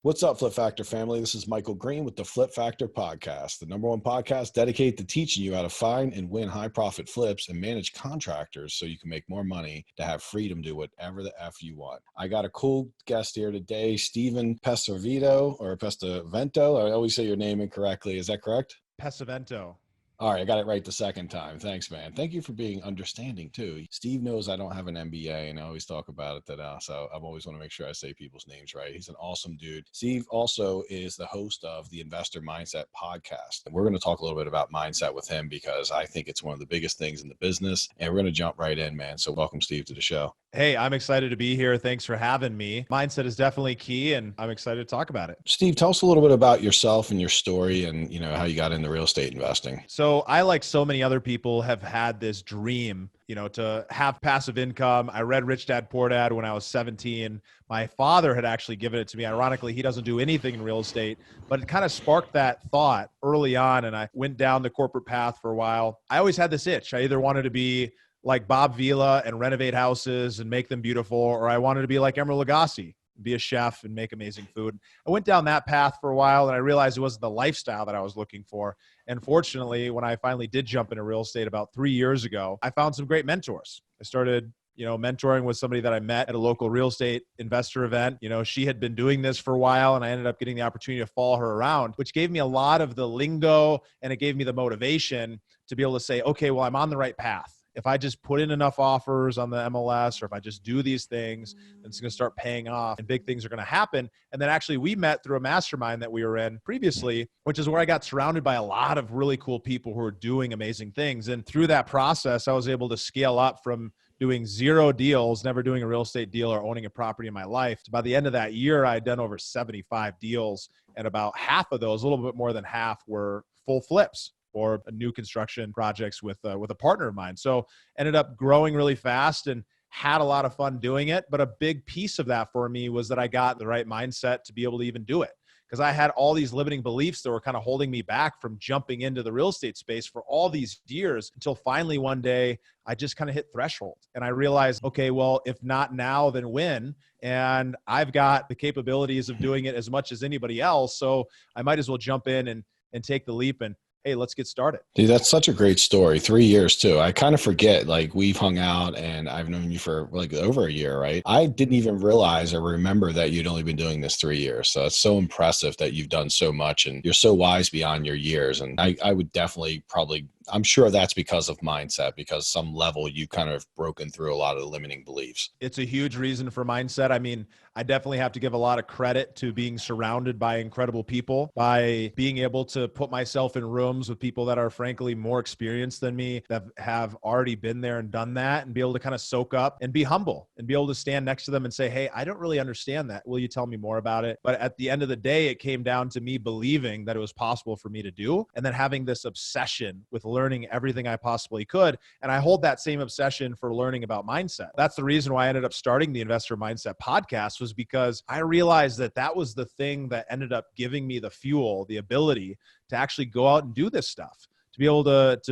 What's up, Flip Factor family? This is Michael Green with the Flip Factor Podcast, the #1 podcast dedicated to teaching you how to find and win high profit flips and manage contractors so you can make more money to have freedom to do whatever the F you want. I got a cool guest here today, Steven Pesavento or Pesavento. I always say your name incorrectly. Is that correct? Pesavento. All right, I got it right the second time. Thanks, man. Thank you for being understanding, too. Steve knows I don't have an MBA, and I always talk about it, so I always want to make sure I say people's names right. He's an awesome dude. Steve also is the host of the Investor Mindset podcast, and we're going to talk a little bit about mindset with him because I think it's one of the biggest things in the business, and we're going to jump right in, man. So welcome, Steve, to the show. Hey, I'm excited to be here. Thanks for having me. Mindset is definitely key, and I'm excited to talk about it. Steve, tell us a little bit about yourself and your story and, how you got into real estate investing. So I, like so many other people, have had this dream, to have passive income. I read Rich Dad, Poor Dad when I was 17. My father had actually given it to me. Ironically, he doesn't do anything in real estate, but it kind of sparked that thought early on, and I went down the corporate path for a while. I always had this itch. I either wanted to be like Bob Vila and renovate houses and make them beautiful, or I wanted to be like Emeril Lagasse, be a chef and make amazing food. I went down that path for a while, and I realized it wasn't the lifestyle that I was looking for. And fortunately, when I finally did jump into real estate about 3 years ago, I found some great mentors. I started mentoring with somebody that I met at a local real estate investor event. She had been doing this for a while, and I ended up getting the opportunity to follow her around, which gave me a lot of the lingo, and it gave me the motivation to be able to say, okay, well, I'm on the right path. If I just put in enough offers on the MLS, or if I just do these things, then it's going to start paying off and big things are going to happen. And then actually we met through a mastermind that we were in previously, which is where I got surrounded by a lot of really cool people who are doing amazing things. And through that process, I was able to scale up from doing 0 deals, never doing a real estate deal or owning a property in my life. By the end of that year, I had done over 75 deals, and about half of those, a little bit more than half, were full flips or new construction projects with a partner of mine. So ended up growing really fast and had a lot of fun doing it. But a big piece of that for me was that I got the right mindset to be able to even do it. Because I had all these limiting beliefs that were kind of holding me back from jumping into the real estate space for all these years, until finally one day I just kind of hit threshold. And I realized, okay, well, if not now, then when? And I've got the capabilities of doing it as much as anybody else. So I might as well jump in and take the leap and, hey, let's get started. Dude, that's such a great story. 3 years too. I kind of forget, we've hung out and I've known you for over a year, right? I didn't even realize or remember that you'd only been doing this 3 years. So it's so impressive that you've done so much and you're so wise beyond your years. And I would definitely I'm sure that's because of mindset, because some level you kind of broken through a lot of the limiting beliefs. It's a huge reason for mindset. I mean, I definitely have to give a lot of credit to being surrounded by incredible people, by being able to put myself in rooms with people that are frankly more experienced than me, that have already been there and done that, and be able to kind of soak up and be humble and be able to stand next to them and say, hey, I don't really understand that. Will you tell me more about it? But at the end of the day, it came down to me believing that it was possible for me to do, and then having this obsession with learning everything I possibly could. And I hold that same obsession for learning about mindset. That's the reason why I ended up starting the Investor Mindset podcast, was because I realized that was the thing that ended up giving me the fuel, the ability to actually go out and do this stuff. To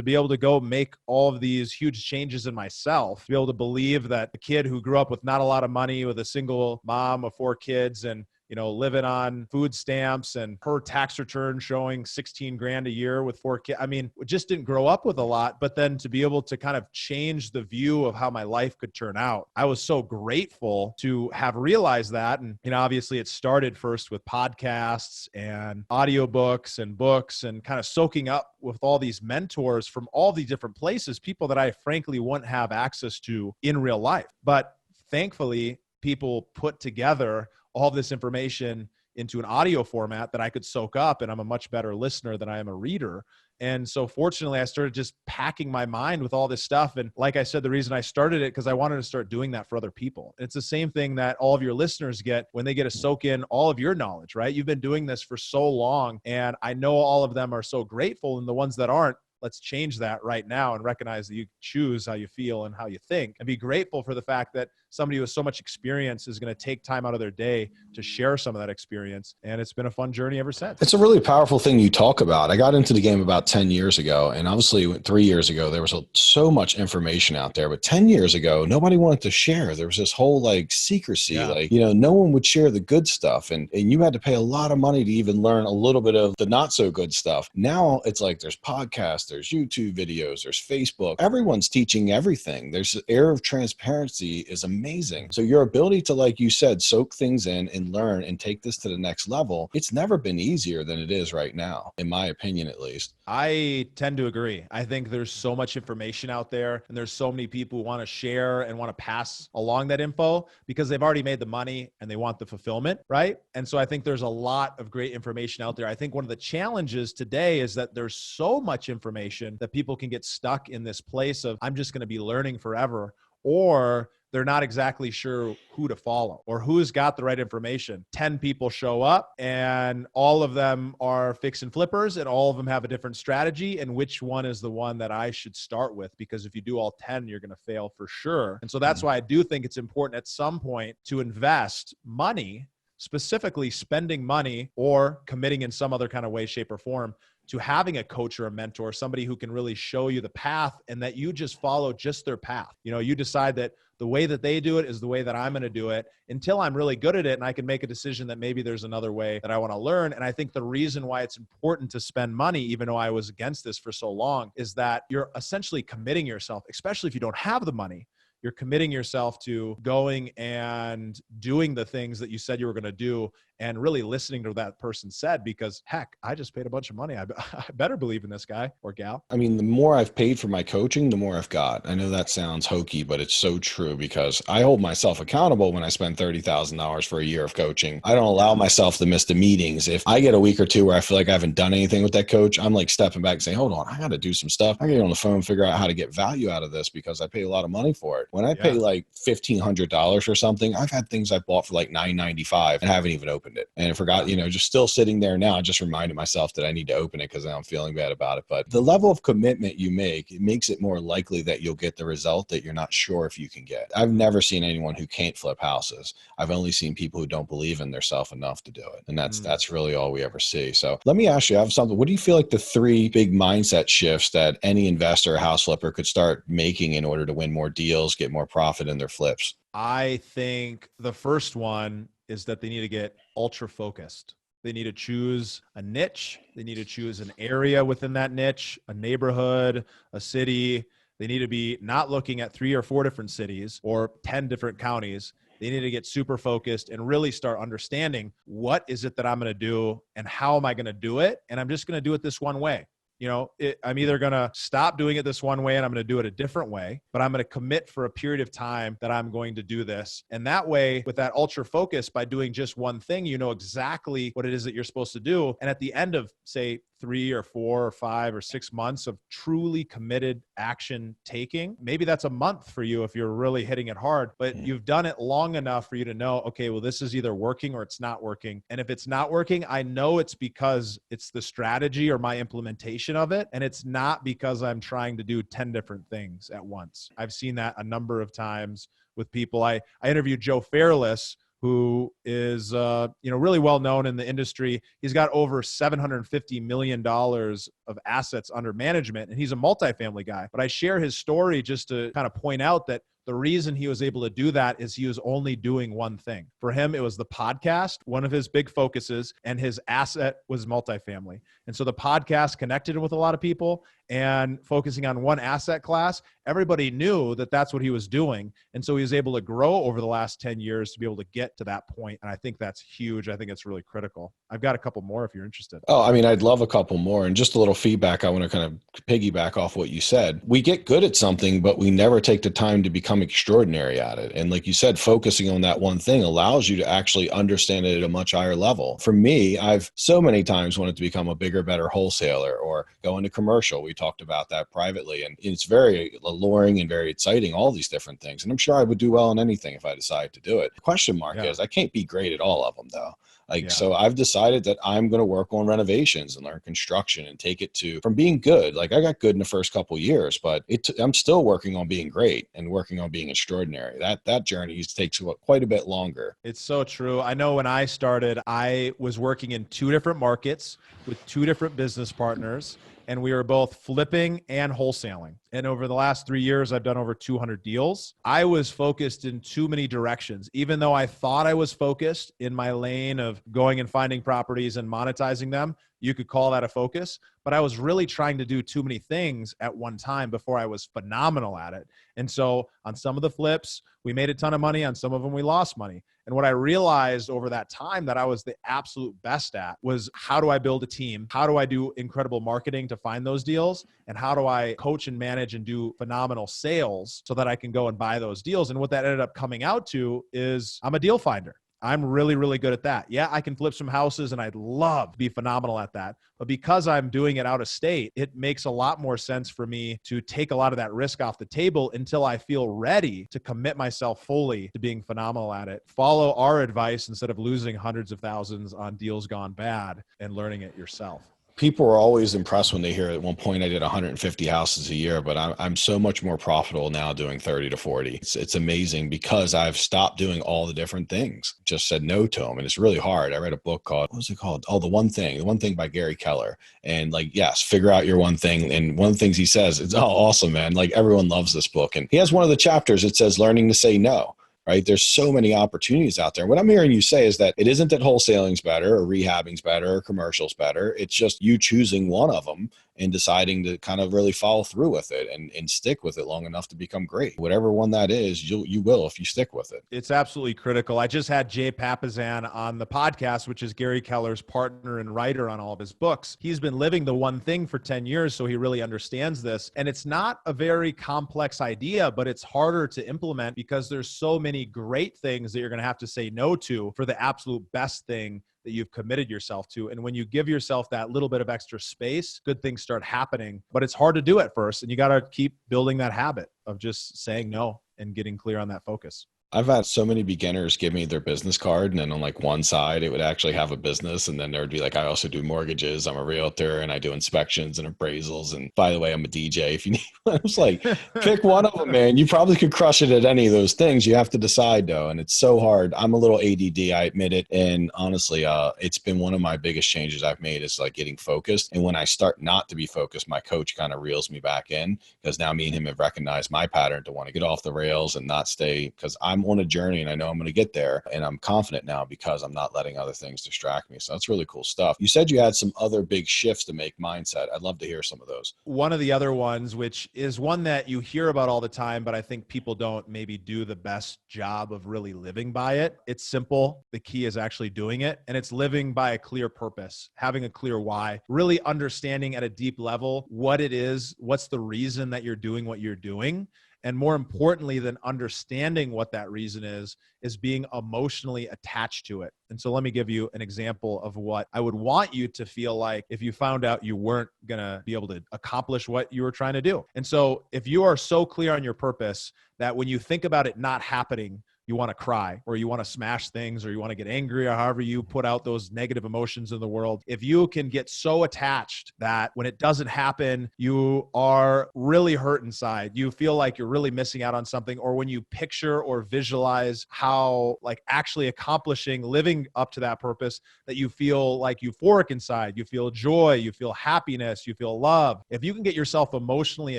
be able to go make all of these huge changes in myself, to be able to believe that a kid who grew up with not a lot of money, with a single mom of 4 kids, and living on food stamps, and her tax return showing 16 grand a year with 4 kids. I mean, just didn't grow up with a lot, but then to be able to kind of change the view of how my life could turn out. I was so grateful to have realized that. And, obviously it started first with podcasts and audiobooks and books, and kind of soaking up with all these mentors from all these different places, people that I frankly wouldn't have access to in real life. But thankfully, people put together all of this information into an audio format that I could soak up, and I'm a much better listener than I am a reader. And so fortunately, I started just packing my mind with all this stuff. And like I said, the reason I started it, because I wanted to start doing that for other people. And it's the same thing that all of your listeners get when they get to soak in all of your knowledge, right? You've been doing this for so long, and I know all of them are so grateful. And the ones that aren't, let's change that right now and recognize that you choose how you feel and how you think, and be grateful for the fact that somebody with so much experience is going to take time out of their day to share some of that experience. And it's been a fun journey ever since. It's a really powerful thing you talk about. I got into the game about 10 years ago, and obviously 3 years ago, there was so much information out there, but 10 years ago, nobody wanted to share. There was this whole like secrecy, like, no one would share the good stuff. And you had to pay a lot of money to even learn a little bit of the not so good stuff. Now it's like, there's podcasts, there's YouTube videos, there's Facebook. Everyone's teaching everything. There's an air of transparency is amazing. So your ability to, like you said, soak things in and learn and take this to the next level, it's never been easier than it is right now, in my opinion, at least. I tend to agree. I think there's so much information out there, and there's so many people who want to share and want to pass along that info because they've already made the money and they want the fulfillment, right? And so I think there's a lot of great information out there. I think one of the challenges today is that there's so much information that people can get stuck in this place of, I'm just going to be learning forever, or they're not exactly sure who to follow or who's got the right information. 10 people show up and all of them are fix and flippers and all of them have a different strategy. And which one is the one that I should start with? Because if you do all 10, you're going to fail for sure. And so that's why I do think it's important at some point to invest money, specifically spending money or committing in some other kind of way, shape, or form to having a coach or a mentor, somebody who can really show you the path and that you just follow just their path. You decide that the way that they do it is the way that I'm going to do it until I'm really good at it. And I can make a decision that maybe there's another way that I want to learn. And I think the reason why it's important to spend money, even though I was against this for so long, is that you're essentially committing yourself, especially if you don't have the money. You're committing yourself to going and doing the things that you said you were going to do and really listening to what that person said, because heck, I just paid a bunch of money. I better believe in this guy or gal. I mean, the more I've paid for my coaching, the more I've got. I know that sounds hokey, but it's so true because I hold myself accountable when I spend $30,000 for a year of coaching. I don't allow myself to miss the meetings. If I get a week or two where I feel like I haven't done anything with that coach, I'm like stepping back and saying, hold on, I got to do some stuff. I got to get on the phone and figure out how to get value out of this because I pay a lot of money for it. When I pay like $1,500 for something, I've had things I bought for like $9.95 and haven't even opened it. And I forgot, just still sitting there now, I just reminded myself that I need to open it because I'm feeling bad about it. But the level of commitment you make, it makes it more likely that you'll get the result that you're not sure if you can get. I've never seen anyone who can't flip houses. I've only seen people who don't believe in themselves enough to do it. And that's really all we ever see. So let me ask you, I have something. What do you feel like the 3 big mindset shifts that any investor or house flipper could start making in order to win more deals, get more profit in their flips? I think the first one is that they need to get ultra focused. They need to choose a niche. They need to choose an area within that niche, a neighborhood, a city. They need to be not looking at 3 or 4 different cities or 10 different counties. They need to get super focused and really start understanding what is it that I'm going to do and how am I going to do it? And I'm just going to do it this one way. I'm either going to stop doing it this one way and I'm going to do it a different way, but I'm going to commit for a period of time that I'm going to do this. And that way, with that ultra focus, by doing just one thing, you know exactly what it is that you're supposed to do. And at the end of, say, 3 or 4 or 5 or 6 months of truly committed action taking, maybe that's a month for you if you're really hitting it hard, but you've done it long enough for you to know, okay, well, this is either working or it's not working. And if it's not working, I know it's because it's the strategy or my implementation of it. And it's not because I'm trying to do 10 different things at once. I've seen that a number of times with people. I interviewed Joe Fairless, who is really well known in the industry. He's got over $750 million of assets under management, and he's a multifamily guy. But I share his story just to kind of point out that the reason he was able to do that is he was only doing one thing. For him, it was the podcast, one of his big focuses, and his asset was multifamily. And so the podcast connected him with a lot of people, and focusing on one asset class, everybody knew that that's what he was doing. And so he was able to grow over the last 10 years to be able to get to that point. And I think that's huge. I think it's really critical. I've got a couple more if you're interested. Oh, I mean, I'd love a couple more. And just a little feedback. I want to kind of piggyback off what you said. We get good at something, but we never take the time to become extraordinary at it. And like you said, focusing on that one thing allows you to actually understand it at a much higher level. For me, I've so many times wanted to become a bigger, better wholesaler or go into commercial. We talked about that privately, and it's very alluring and very exciting, all these different things. And I'm sure I would do well in anything if I decided to do it. The question mark is I can't be great at all of them though. Like, Yeah. so I've decided that I'm going to work on renovations and learn construction and take it to from being good. Like I got good in the first couple of years, but I'm still working on being great and working on being extraordinary. That journey takes quite a bit longer. It's so true. I know when I started, I was working in two different markets with two different business partners, and we were both flipping and wholesaling. And over the last 3 years, I've done over 200 deals. I was focused in too many directions. Even though I thought I was focused in my lane of going and finding properties and monetizing them, you could call that a focus, but I was really trying to do too many things at one time before I was phenomenal at it. And so on some of the flips, we made a ton of money. On some of them, we lost money. And what I realized over that time that I was the absolute best at was, how do I build a team? How do I do incredible marketing to find those deals? And how do I coach and manage and do phenomenal sales so that I can go and buy those deals? And what that ended up coming out to is I'm a deal finder. I'm really, really good at that. Yeah, I can flip some houses and I'd love to be phenomenal at that. But because I'm doing it out of state, it makes a lot more sense for me to take a lot of that risk off the table until I feel ready to commit myself fully to being phenomenal at it. Follow our advice instead of losing hundreds of thousands on deals gone bad and learning it yourself. People are always impressed when they hear at one point I did 150 houses a year, but I'm so much more profitable now doing 30 to 40. It's amazing because I've stopped doing all the different things, just said no to them. And it's really hard. I read a book called, what was it called? Oh, The One Thing by Gary Keller. And like, yes, figure out your one thing. And one of the things he says, it's, oh, awesome, man. Like everyone loves this book. And he has one of the chapters, it says learning to say no. Right? There's so many opportunities out there. What I'm hearing you say is that it isn't that wholesaling's better or rehabbing's better or commercial's better. It's just you choosing one of them and deciding to kind of really follow through with it and stick with it long enough to become great. Whatever one that is, you will if you stick with it. It's absolutely critical. I just had Jay Papasan on the podcast, which is Gary Keller's partner and writer on all of his books. He's been living the one thing for 10 years, so he really understands this. And it's not a very complex idea, but it's harder to implement because there's so many great things that you're going to have to say no to for the absolute best thing that you've committed yourself to. And when you give yourself that little bit of extra space, good things start happening. But it's hard to do at first. And you got to keep building that habit of just saying no and getting clear on that focus. I've had so many beginners give me their business card, and then on like one side, it would actually have a business. And then there would be like, I also do mortgages. I'm a realtor and I do inspections and appraisals. And by the way, I'm a DJ if you need one. I was like, pick one of them, man. You probably could crush it at any of those things. You have to decide though. And it's so hard. I'm a little ADD, I admit it. And honestly, it's been one of my biggest changes I've made is like getting focused. And when I start not to be focused, my coach kind of reels me back in because now me and him have recognized my pattern to want to get off the rails and not stay, because I'm on a journey and I know I'm going to get there. And I'm confident now because I'm not letting other things distract me. So that's really cool stuff. You said you had some other big shifts to make mindset. I'd love to hear some of those. One of the other ones, which is one that you hear about all the time, but I think people don't maybe do the best job of really living by it. It's simple. The key is actually doing it. And it's living by a clear purpose, having a clear why, really understanding at a deep level what it is, what's the reason that you're doing what you're doing. And more importantly than understanding what that reason is being emotionally attached to it. And so let me give you an example of what I would want you to feel like if you found out you weren't going to be able to accomplish what you were trying to do. And so if you are so clear on your purpose that when you think about it not happening, you want to cry or you want to smash things or you want to get angry or however you put out those negative emotions in the world. If you can get so attached that when it doesn't happen, you are really hurt inside, you feel like you're really missing out on something, or when you picture or visualize how like actually accomplishing, living up to that purpose, that you feel like euphoric inside, you feel joy, you feel happiness, you feel love. If you can get yourself emotionally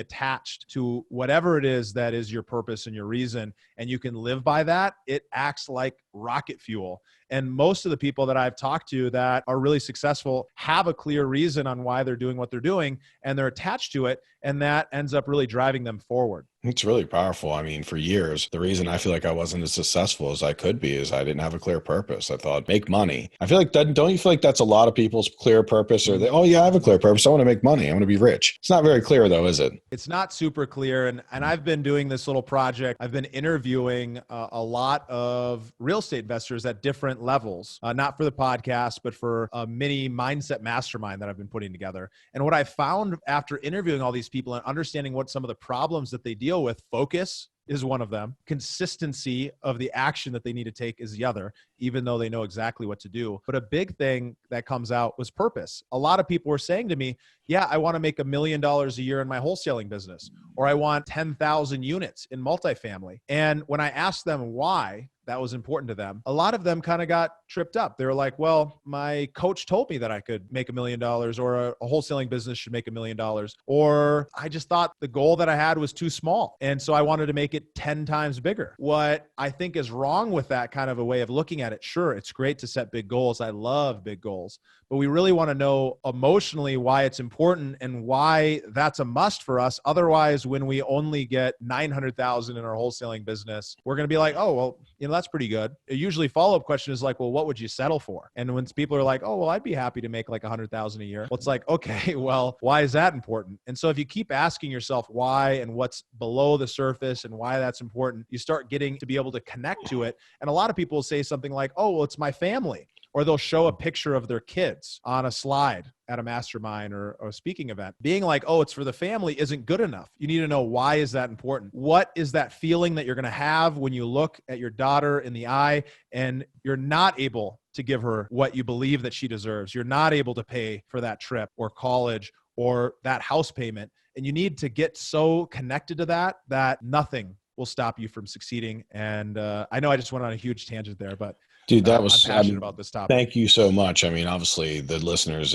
attached to whatever it is that is your purpose and your reason, and you can live by that, it acts like rocket fuel. And most of the people that I've talked to that are really successful have a clear reason on why they're doing what they're doing, and they're attached to it. And that ends up really driving them forward. It's really powerful. I mean, for years, the reason I feel like I wasn't as successful as I could be is I didn't have a clear purpose. I thought, make money. I feel like that, don't you feel like that's a lot of people's clear purpose? Or they, oh yeah, I have a clear purpose. I want to make money. I want to be rich. It's not very clear though, is it? It's not super clear. And I've been doing this little project. I've been interviewing a lot of real estate investors at different levels, not for the podcast, but for a mini mindset mastermind that I've been putting together. And what I found after interviewing all these people and understanding what some of the problems that they deal with, focus is one of them. Consistency of the action that they need to take is the other, even though they know exactly what to do. But a big thing that comes out was purpose. A lot of people were saying to me, yeah, I want to make $1 million a year in my wholesaling business, or I want 10,000 units in multifamily. And when I asked them why that was important to them, a lot of them kind of got tripped up. They were like, well, my coach told me that I could make $1 million, or a wholesaling business should make $1 million, or I just thought the goal that I had was too small. And so I wanted to make it 10 times bigger. What I think is wrong with that kind of a way of looking at it, sure, it's great to set big goals. I love big goals, but we really want to know emotionally why it's important and why that's a must for us. Otherwise, when we only get 900,000 in our wholesaling business, we're going to be like, oh, well, that's pretty good. A usually follow-up question is like, well, what would you settle for? And when people are like, oh, well, I'd be happy to make like 100,000 a year. Well, it's like, okay, well, why is that important? And so if you keep asking yourself why and what's below the surface and why that's important, you start getting to be able to connect to it. And a lot of people will say something like, oh, well, it's my family. Or they'll show a picture of their kids on a slide at a mastermind or a speaking event. Being like, oh, it's for the family isn't good enough. You need to know, why is that important? What is that feeling that you're going to have when you look at your daughter in the eye and you're not able to give her what you believe that she deserves? You're not able to pay for that trip or college or that house payment. And you need to get so connected to that nothing will stop you from succeeding. And I know I just went on a huge tangent there, but Dude, that I'm was, passionate about this topic. thank you so much. I mean, obviously the listeners,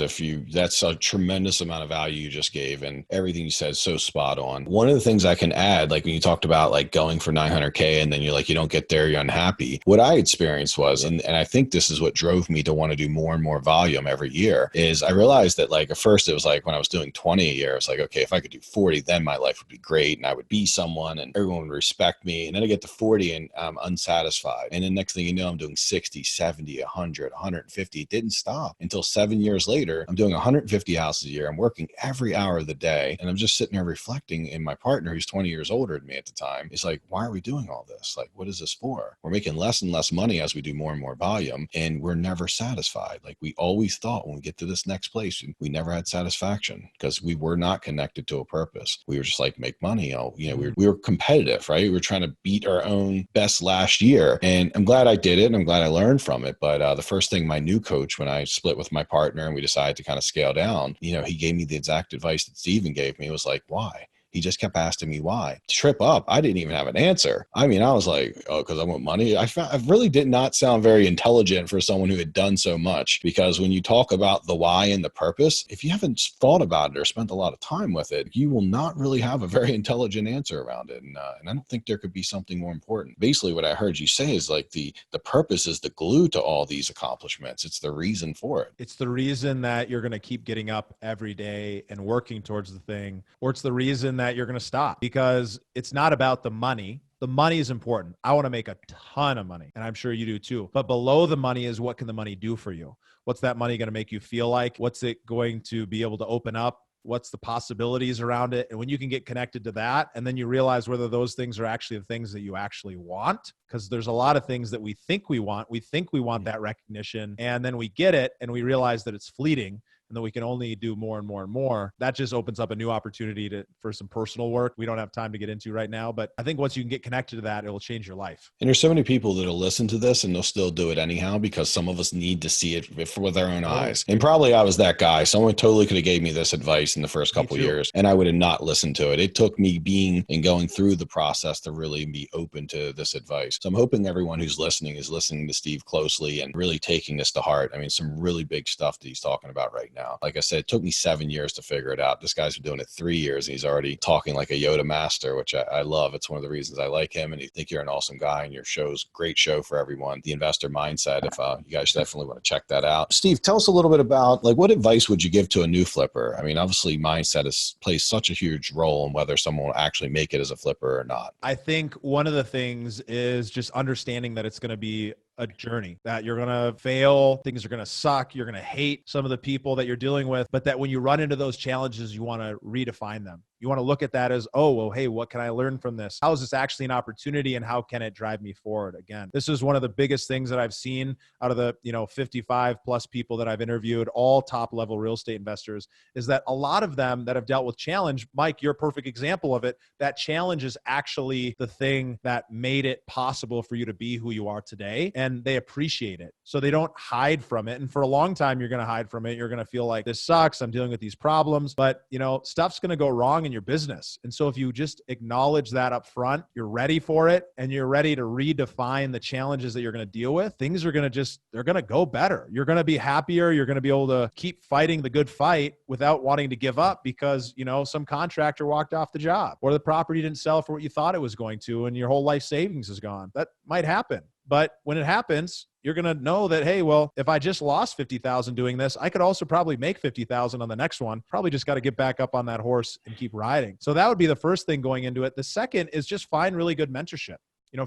that's a tremendous amount of value you just gave, and everything you said is so spot on. One of the things I can add, like when you talked about like going for 900K and then you're like, you don't get there, you're unhappy. What I experienced was, and I think this is what drove me to want to do more and more volume every year, is I realized that like at first it was like when I was doing 20 a year, it's like, okay, if I could do 40, then my life would be great and I would be someone and everyone would respect me. And then I get to 40 and I'm unsatisfied. And then next thing you know, I'm doing 60, 70, 100, 150. It didn't stop until 7 years later. I'm doing 150 houses a year. I'm working every hour of the day. And I'm just sitting there reflecting. And my partner, who's 20 years older than me at the time, is like, why are we doing all this? Like, what is this for? We're making less and less money as we do more and more volume. And we're never satisfied. Like we always thought when we get to this next place, we never had satisfaction because we were not connected to a purpose. We were just like, make money. We were competitive, right? We were trying to beat our own best last year. And I'm glad I did it. And I'm glad I learned from it. But the first thing my new coach, when I split with my partner and we decided to kind of scale down, he gave me the exact advice that Steven gave me. It was like, why? He just kept asking me why. To trip up, I didn't even have an answer. I mean, I was like, oh, because I want money. I really did not sound very intelligent for someone who had done so much, because when you talk about the why and the purpose, if you haven't thought about it or spent a lot of time with it, you will not really have a very intelligent answer around it. And I don't think there could be something more important. Basically, what I heard you say is like the purpose is the glue to all these accomplishments. It's the reason for it. It's the reason that you're going to keep getting up every day and working towards the thing, or it's the reason that you're going to stop, because it's not about the money. The money is important. I want to make a ton of money, and I'm sure you do too. But below the money is, what can the money do for you? What's that money going to make you feel like? What's it going to be able to open up? What's the possibilities around it? And when you can get connected to that, and then you realize whether those things are actually the things that you actually want, because there's a lot of things that we think we want. We think we want that recognition, and then we get it and we realize that it's fleeting, and then we can only do more and more and more. That just opens up a new opportunity for some personal work we don't have time to get into right now. But I think once you can get connected to that, it will change your life. And there's so many people that'll listen to this and they'll still do it anyhow, because some of us need to see it with their own eyes. And probably I was that guy. Someone totally could have gave me this advice in the first couple of years and I would have not listened to it. It took me being and going through the process to really be open to this advice. So I'm hoping everyone who's listening is listening to Steve closely and really taking this to heart. I mean, some really big stuff that he's talking about right now. Like I said, it took me 7 years to figure it out. This guy's been doing it 3 years and he's already talking like a Yoda master, which I love. It's one of the reasons I like him. And I think you're an awesome guy, and your show's great show for everyone. The Investor Mindset. If you guys definitely want to check that out. Steve, tell us a little bit about like what advice would you give to a new flipper? I mean, obviously mindset plays such a huge role in whether someone will actually make it as a flipper or not. I think one of the things is just understanding that it's going to be a journey, that you're going to fail, things are going to suck, you're going to hate some of the people that you're dealing with, but that when you run into those challenges, you want to redefine them. You You want to look at that as, oh, well, hey, what can I learn from this? How is this actually an opportunity and how can it drive me forward? Again, this is one of the biggest things that I've seen out of the 55 plus people that I've interviewed, all top level real estate investors, is that a lot of them that have dealt with challenge, Mike, you're a perfect example of it. That challenge is actually the thing that made it possible for you to be who you are today, and they appreciate it. So they don't hide from it. And for a long time, you're going to hide from it. You're going to feel like this sucks. I'm dealing with these problems, but stuff's going to go wrong in your business. And so if you just acknowledge that up front, you're ready for it, and you're ready to redefine the challenges that you're going to deal with, things are going to they're going to go better. You're going to be happier. You're going to be able to keep fighting the good fight without wanting to give up because, some contractor walked off the job or the property didn't sell for what you thought it was going to and your whole life savings is gone. That might happen. But when it happens, you're going to know that, hey, well, if I just lost 50,000 doing this, I could also probably make 50,000 on the next one. Probably just got to get back up on that horse and keep riding. So that would be the first thing going into it. The second is just find really good mentorship.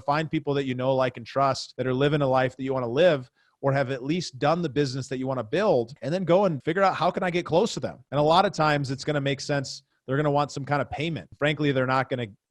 Find people that like, and trust that are living a life that you want to live, or have at least done the business that you want to build, and then go and figure out how can I get close to them. And a lot of times it's going to make sense. They're going to want some kind of payment. Frankly,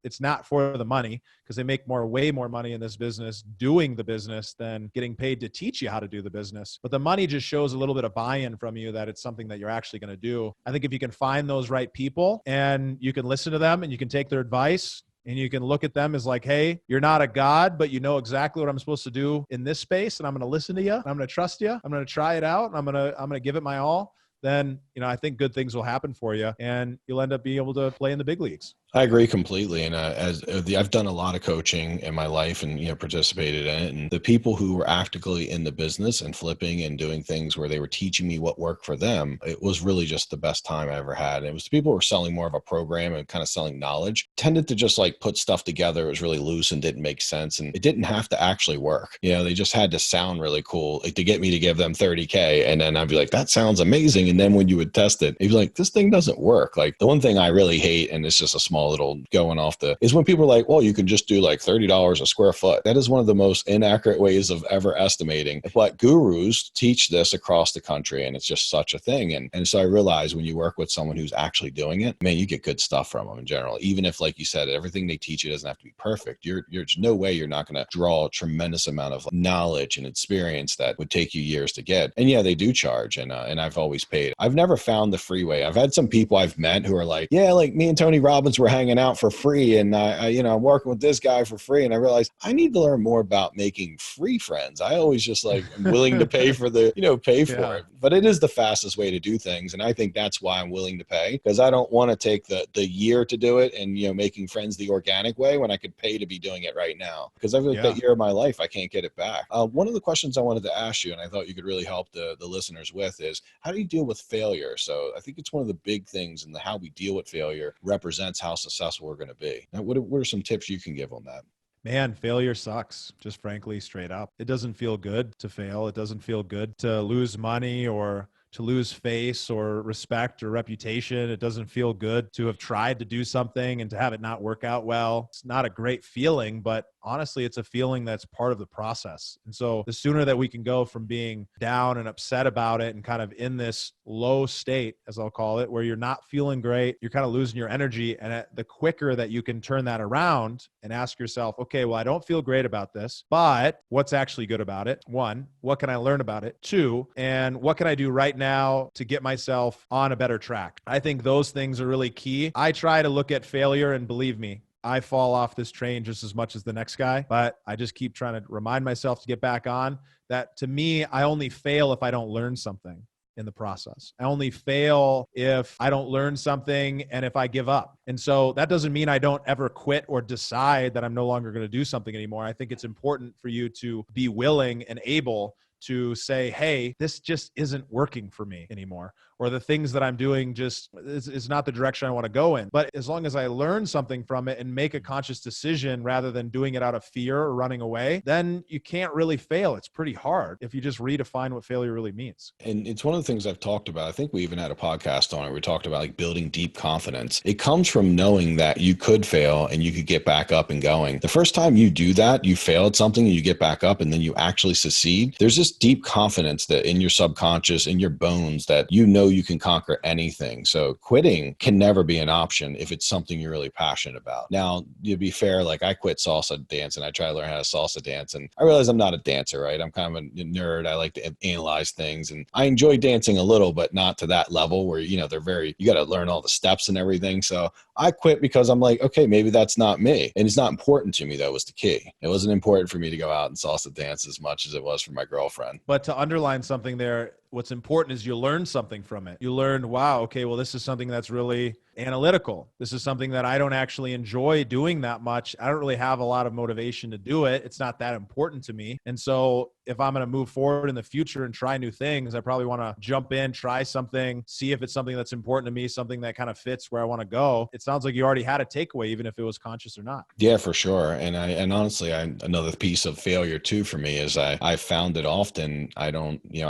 it's not for the money, because they make way more money in this business doing the business than getting paid to teach you how to do the business. But the money just shows a little bit of buy-in from you that it's something that you're actually going to do. I think if you can find those right people and you can listen to them and you can take their advice, and you can look at them as like, hey, you're not a god, but you know exactly what I'm supposed to do in this space. And I'm going to listen to you. I'm going to trust you. I'm going to try it out. And I'm going to give it my all. Then, I think good things will happen for you and you'll end up being able to play in the big leagues. I agree completely. And I've done a lot of coaching in my life and, participated in it. And the people who were actively in the business and flipping and doing things where they were teaching me what worked for them, it was really just the best time I ever had. And it was the people who were selling more of a program and kind of selling knowledge, tended to just like put stuff together. It was really loose and didn't make sense. And it didn't have to actually work. They just had to sound really cool to get me to give them 30K. And then I'd be like, that sounds amazing. And then when you would test it, you'd be like, this thing doesn't work. Like the one thing I really hate, and it's just a small little going off is when people are like, well, you can just do like $30 a square foot. That is one of the most inaccurate ways of ever estimating. But gurus teach this across the country, and it's just such a thing. And so I realized when you work with someone who's actually doing it, man, you get good stuff from them in general. Even if, like you said, everything they teach you doesn't have to be perfect. There's no way you're not going to draw a tremendous amount of knowledge and experience that would take you years to get. And yeah, they do charge, and I've always paid. I've never found the free way. I've had some people I've met who are like, yeah, like me and Tony Robbins were hanging out for free, and I'm working with this guy for free, and I realized I need to learn more about making free friends. I always just like am willing to pay for pay for it, but it is the fastest way to do things, and I think that's why I'm willing to pay, because I don't want to take the year to do it and making friends the organic way when I could pay to be doing it right now, because I feel like that year of my life I can't get it back. One of the questions I wanted to ask you, and I thought you could really help the listeners with, is how do you deal with failure? So I think it's one of the big things, and how we deal with failure represents how successful we're going to be. Now, what are some tips you can give on that? Man, failure sucks, just frankly, straight up. It doesn't feel good to fail. It doesn't feel good to lose money or to lose face or respect or reputation. It doesn't feel good to have tried to do something and to have it not work out well. It's not a great feeling, but honestly, it's a feeling that's part of the process. And so the sooner that we can go from being down and upset about it and kind of in this low state, as I'll call it, where you're not feeling great, you're kind of losing your energy. And the quicker that you can turn that around and ask yourself, okay, well, I don't feel great about this, but what's actually good about it? One, what can I learn about it? Two, and what can I do right now to get myself on a better track? I think those things are really key. I try to look at failure, and believe me, I fall off this train just as much as the next guy, but I just keep trying to remind myself to get back on that. To me, I only fail if I don't learn something in the process. I only fail if I don't learn something and if I give up. And so that doesn't mean I don't ever quit or decide that I'm no longer going to do something anymore. I think it's important for you to be willing and able to say, hey, this just isn't working for me anymore, or the things that I'm doing just is not the direction I want to go in. But as long as I learn something from it and make a conscious decision rather than doing it out of fear or running away, then you can't really fail. It's pretty hard if you just redefine what failure really means. And it's one of the things I've talked about. I think we even had a podcast on it. We talked about like building deep confidence. It comes from knowing that you could fail and you could get back up and going. The first time you do that, you fail at something and you get back up and then you actually succeed. There's this this deep confidence that in your subconscious, in your bones, that you know you can conquer anything. So quitting can never be an option if it's something you're really passionate about. Now, to be fair, like I quit salsa dance and I try to learn how to salsa dance, and I realize I'm not a dancer, right? I'm kind of a nerd. I like to analyze things, and I enjoy dancing a little, but not to that level where, you know, you got to learn all the steps and everything. So I quit because I'm like, okay, maybe that's not me. And it's not important to me. That was the key. It wasn't important for me to go out and salsa dance as much as it was for my girlfriend. But to underline something there, what's important is you learn something from it. You learned, wow, okay, well, this is something that's really analytical. This is something that I don't actually enjoy doing that much. I don't really have a lot of motivation to do it. It's not that important to me. And so if I'm going to move forward in the future and try new things, I probably want to jump in, try something, see if it's something that's important to me, something that kind of fits where I want to go. It sounds like you already had a takeaway, even if it was conscious or not. Yeah, for sure. And honestly, another piece of failure too for me is I found it often. I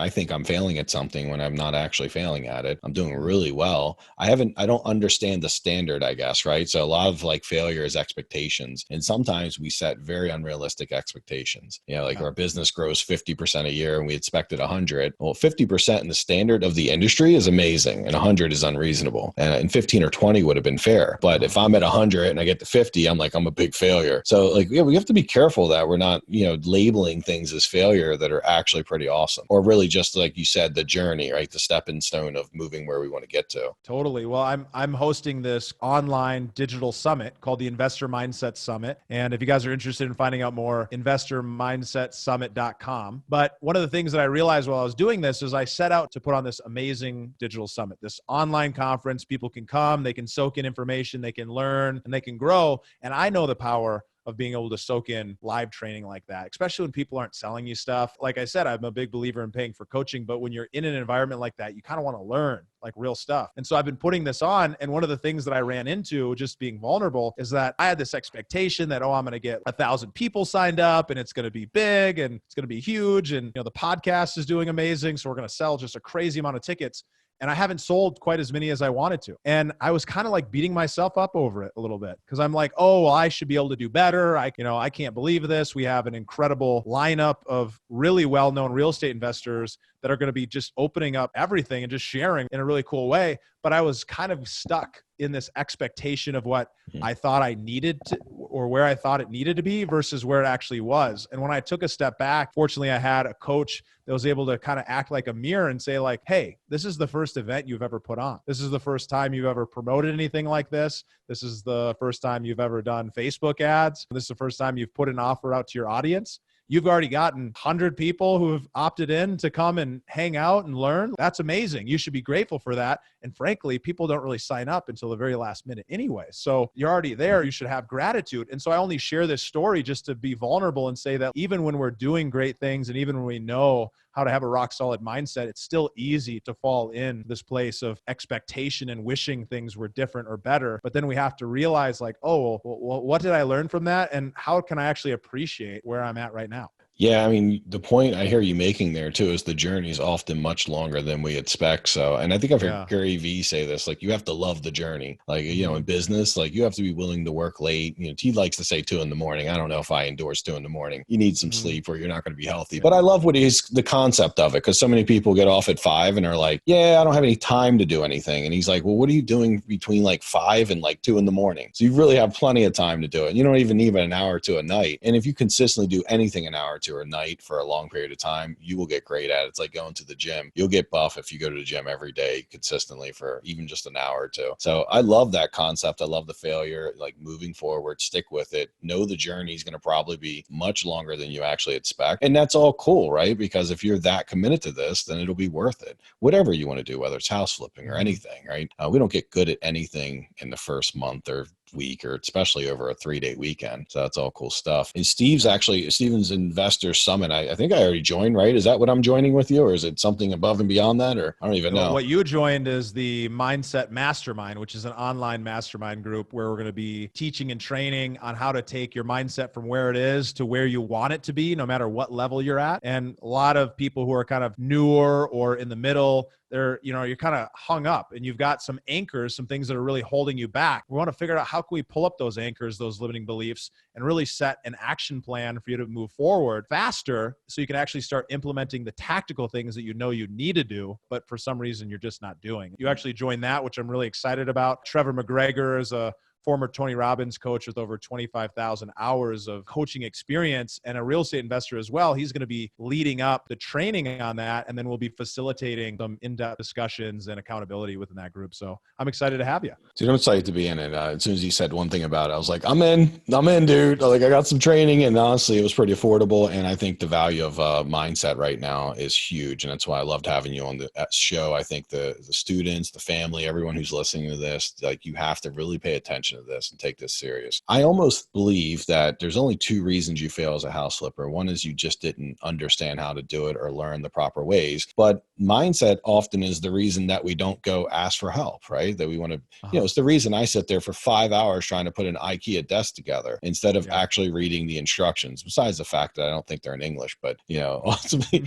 think I'm failing at something when I'm not actually failing at it. I'm doing really well. I don't understand the standard, I guess, right? So a lot of like failure is expectations. And sometimes we set very unrealistic expectations. You know, like our business grows 50% a year and we expected 100. Well, 50% in the standard of the industry is amazing and 100 is unreasonable. And 15 or 20 would have been fair. But if I'm at 100 and I get to 50, I'm a big failure. So like, yeah, we have to be careful that we're not, labeling things as failure that are actually pretty awesome, or really just like you said, the journey, right? The stepping stone of moving where we want to get to. Totally. Well, I'm hosting this online digital summit called the Investor Mindset Summit. And if you guys are interested in finding out more, investormindsetsummit.com. But one of the things that I realized while I was doing this is I set out to put on this amazing digital summit, this online conference. People can come, they can soak in information, they can learn, and they can grow. And I know the power of being able to soak in live training like that, especially when people aren't selling you stuff. Like I said, I'm a big believer in paying for coaching, but when you're in an environment like that, you kind of want to learn like real stuff. And so I've been putting this on. And one of the things that I ran into just being vulnerable is that I had this expectation that, I'm going to get 1,000 people signed up and it's going to be big and it's going to be huge. And, the podcast is doing amazing. So we're going to sell just a crazy amount of tickets. And I haven't sold quite as many as I wanted to. And I was kind of like beating myself up over it a little bit because I'm like, oh, well, I should be able to do better. I can't believe this. We have an incredible lineup of really well-known real estate investors that are going to be just opening up everything and just sharing in a really cool way. But I was kind of stuck in this expectation of what I thought I needed to, or where I thought it needed to be versus where it actually was. And when I took a step back, fortunately, I had a coach that was able to kind of act like a mirror and say like, hey, this is the first event you've ever put on. This is the first time you've ever promoted anything like this. This is the first time you've ever done Facebook ads. This is the first time you've put an offer out to your audience. You've already gotten 100 people who have opted in to come and hang out and learn. That's amazing. You should be grateful for that. And frankly, people don't really sign up until the very last minute anyway. So you're already there. You should have gratitude. And so I only share this story just to be vulnerable and say that even when we're doing great things and even when we know how to have a rock solid mindset, it's still easy to fall in this place of expectation and wishing things were different or better. But then we have to realize like, oh, well, what did I learn from that? And how can I actually appreciate where I'm at right now? Yeah, I mean, the point I hear you making there too is the journey is often much longer than we expect. So, and I think I've heard Gary Vee say this, like you have to love the journey. Like, in business, like you have to be willing to work late. He likes to say 2 a.m. I don't know if I endorse 2 a.m. You need some sleep or you're not going to be healthy. But I love the concept of it, because so many people get off at 5 and are like, yeah, I don't have any time to do anything. And he's like, well, what are you doing between like 5 and like 2 a.m? So you really have plenty of time to do it. You don't even need an hour or two a night. And if you consistently do anything an hour or two a night for a long period of time, you will get great at it. It's like going to the gym. You'll get buff if you go to the gym every day consistently for even just an hour or two. So I love that concept. I love the failure, like moving forward, stick with it. Know the journey is going to probably be much longer than you actually expect. And that's all cool, right? Because if you're that committed to this, then it'll be worth it. Whatever you want to do, whether it's house flipping or anything, right? We don't get good at anything in the first month or week, or especially over a 3-day weekend. So that's all cool stuff. And Steven's Investor Summit, I think I already joined, right? Is that what I'm joining with you, or is it something above and beyond that? Or I don't even know. What you joined is the Mindset Mastermind, which is an online mastermind group where we're going to be teaching and training on how to take your mindset from where it is to where you want it to be, no matter what level you're at. And a lot of people who are kind of newer or in the middle, you're kind of hung up and you've got some anchors, some things that are really holding you back. We want to figure out how can we pull up those anchors, those limiting beliefs, and really set an action plan for you to move forward faster so you can actually start implementing the tactical things that you know you need to do, but for some reason you're just not doing. You actually joined that, which I'm really excited about. Trevor McGregor is a former Tony Robbins coach with over 25,000 hours of coaching experience and a real estate investor as well. He's going to be leading up the training on that, and then we'll be facilitating some in-depth discussions and accountability within that group. So I'm excited to have you. Dude, I'm excited to be in it. As soon as he said one thing about it, I was like, I'm in, dude. Like, I got some training, and honestly, it was pretty affordable. And I think the value of mindset right now is huge. And that's why I loved having you on the show. I think the students, the family, everyone who's listening to this, like, you have to really pay attention to this and take this serious. I almost believe that there's only two reasons you fail as a house flipper. One is you just didn't understand how to do it or learn the proper ways. But mindset often is the reason that we don't go ask for help, right? That we want to, it's the reason I sit there for 5 hours trying to put an IKEA desk together instead of actually reading the instructions, besides the fact that I don't think they're in English. But, ultimately,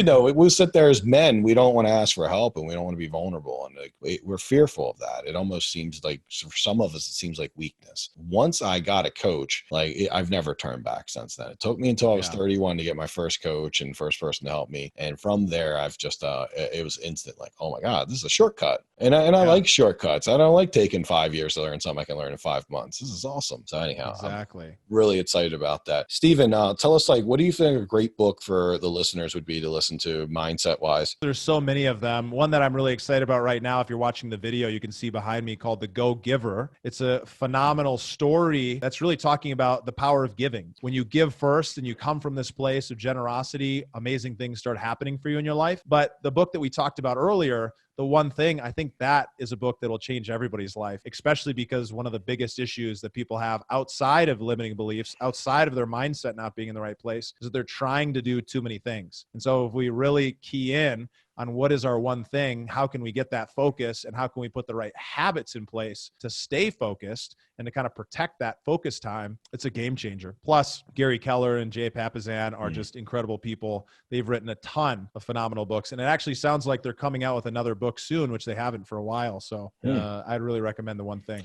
we'll sit there as men. We don't want to ask for help and we don't want to be vulnerable. And we're fearful of that. It almost seems like, for some of us, it seems like weakness. Once I got a coach, I've never turned back since then. It took me until I was 31 to get my first coach and first person to help me. And from there, I've just, it was instant, like, oh my God, this is a shortcut. And I like shortcuts. I don't like taking 5 years to learn something I can learn in 5 months. This is awesome. So anyhow, exactly. I'm really excited about that. Steven, tell us, what do you think a great book for the listeners would be to listen to mindset wise? There's so many of them. One that I'm really excited about right now, if you're watching the video, you can see behind me, called The Go Giver. It's a phenomenal story that's really talking about the power of giving. When you give first and you come from this place of generosity, amazing things start happening for you in your life. But the book that we talked about earlier, The One Thing, I think that is a book that will change everybody's life, especially because one of the biggest issues that people have outside of limiting beliefs, outside of their mindset not being in the right place, is that they're trying to do too many things. And so if we really key in on what is our one thing, how can we get that focus, and how can we put the right habits in place to stay focused and to kind of protect that focus time, it's a game changer. Plus, Gary Keller and Jay Papasan are just incredible people. They've written a ton of phenomenal books, and it actually sounds like they're coming out with another book soon, which they haven't for a while. So I'd really recommend The One Thing.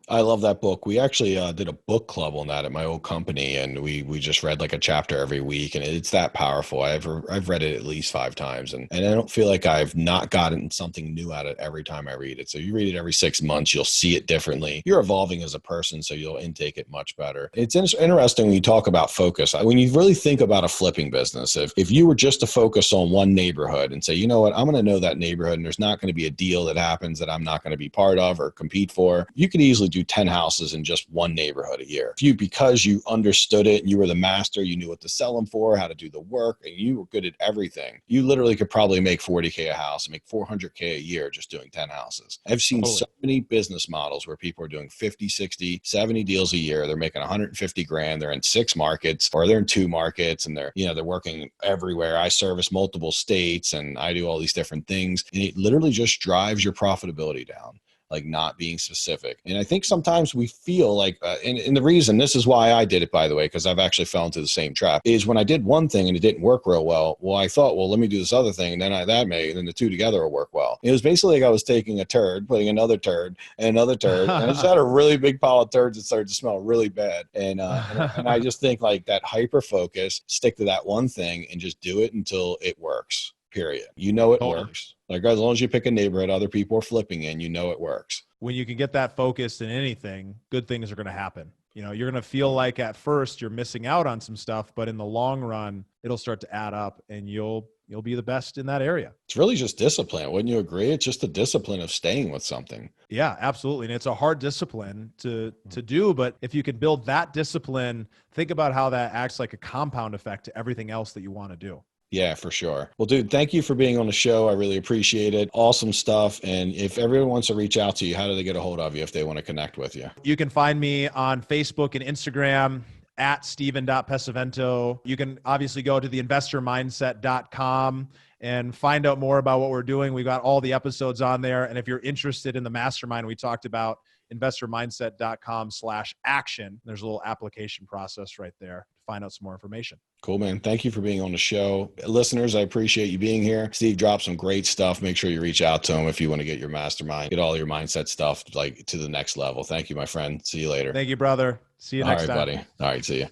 I love that book. We actually did a book club on that at my old company, and we just read like a chapter every week, and it's that powerful. I've read it at least 5 times, and I don't feel like I've not gotten something new out of it every time I read it. So you read it every 6 months, you'll see it differently. You're evolving as a person, so you'll intake it much better. It's interesting when you talk about focus. When you really think about a flipping business, if you were just to focus on one neighborhood and say, you know what, I'm going to know that neighborhood, and there's not going to be a deal that happens that I'm not going to be part of or compete for, you could easily do 10 houses in just one neighborhood a year. Because you understood it, and you were the master, you knew what to sell them for, how to do the work, and you were good at everything, you literally could probably make $40K a house and make $400K a year just doing 10 houses. I've seen so many business models where people are doing 50, 60, 70 deals a year. They're making 150 grand. They're in 6 markets, or they're in 2 markets, and they're working everywhere. I service multiple states and I do all these different things. And it literally just drives your profitability down, like not being specific. And I think sometimes we feel like, and the reason, this is why I did it, by the way, because I've actually fell into the same trap, is when I did one thing and it didn't work real well, I thought, well, let me do this other thing. And then then the two together will work well. It was basically like I was taking a turd, putting another turd and another turd. And I just had a really big pile of turds that started to smell really bad. And I just think, like, that hyper focus, stick to that one thing and just do it until it works. Period. It works. Like, as long as you pick a neighborhood other people are flipping in, it works. When you can get that focused in anything, good things are going to happen. You're going to feel like at first you're missing out on some stuff, but in the long run, it'll start to add up and you'll be the best in that area. It's really just discipline. Wouldn't you agree? It's just the discipline of staying with something. Yeah, absolutely. And it's a hard discipline to do, but if you can build that discipline, think about how that acts like a compound effect to everything else that you want to do. Yeah, for sure. Well, dude, thank you for being on the show. I really appreciate it. Awesome stuff. And if everyone wants to reach out to you, how do they get a hold of you if they want to connect with you? You can find me on Facebook and Instagram at Steven.Pesavento. You can obviously go to theinvestormindset.com and find out more about what we're doing. We've got all the episodes on there. And if you're interested in the mastermind we talked about, investormindset.com/action. There's a little application process right there to find out some more information. Cool, man. Thank you for being on the show. Listeners, I appreciate you being here. Steve dropped some great stuff. Make sure you reach out to him if you want to get your mastermind, get all your mindset stuff like to the next level. Thank you, my friend. See you later. Thank you, brother. See you All next right, time. buddy. All right, see you.